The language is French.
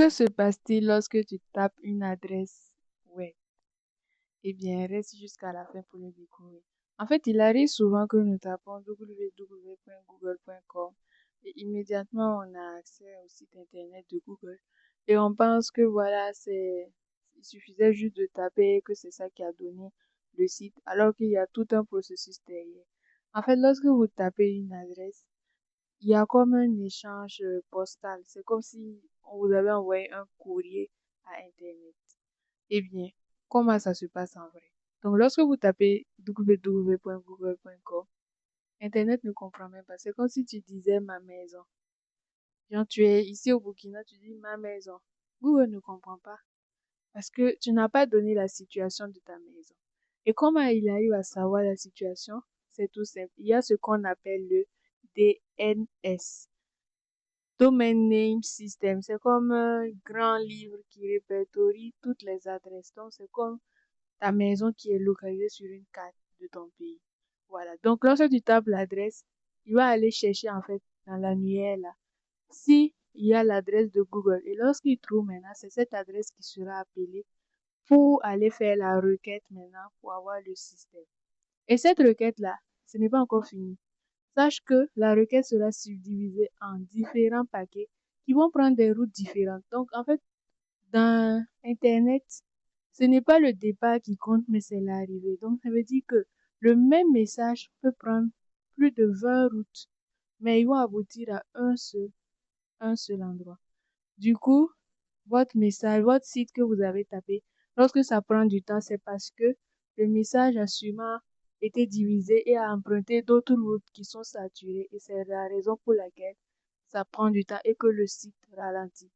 Que se passe-t-il lorsque tu tapes une adresse web? Eh bien, reste jusqu'à la fin pour le découvrir. En fait, il arrive souvent que nous tapons www.google.com et immédiatement on a accès au site internet de Google et on pense que voilà, il suffisait juste de taper que c'est ça qui a donné le site alors qu'il y a tout un processus derrière. En fait, lorsque vous tapez une adresse, il y a comme un échange postal. C'est comme si on vous avait envoyé un courrier à Internet. Eh bien, comment ça se passe en vrai? Donc, lorsque vous tapez www.google.com, Internet ne comprend même pas. C'est comme si tu disais ma maison. Genre, tu es ici au Burkina, tu dis ma maison. Google ne comprend pas parce que tu n'as pas donné la situation de ta maison. Et comment il arrive à savoir la situation? C'est tout simple. Il y a ce qu'on appelle le DNS. Domain Name System, c'est comme un grand livre qui répertorie toutes les adresses. Donc, c'est comme ta maison qui est localisée sur une carte de ton pays. Voilà. Donc, lorsque tu tapes l'adresse, il va aller chercher, en fait, dans l'annuaire, là, si il y a l'adresse de Google. Et lorsqu'il trouve maintenant, c'est cette adresse qui sera appelée pour aller faire la requête maintenant pour avoir le système. Et cette requête-là, ce n'est pas encore fini. Sache que la requête sera subdivisée en différents paquets qui vont prendre des routes différentes. Donc, en fait, dans Internet, ce n'est pas le départ qui compte, mais c'est l'arrivée. Donc, ça veut dire que le même message peut prendre plus de 20 routes, mais ils vont aboutir à un seul endroit. Du coup, votre message, votre site que vous avez tapé, lorsque ça prend du temps, c'est parce que le message a sûrement été divisé et a emprunté d'autres routes qui sont saturées et c'est la raison pour laquelle ça prend du temps et que le site ralentit.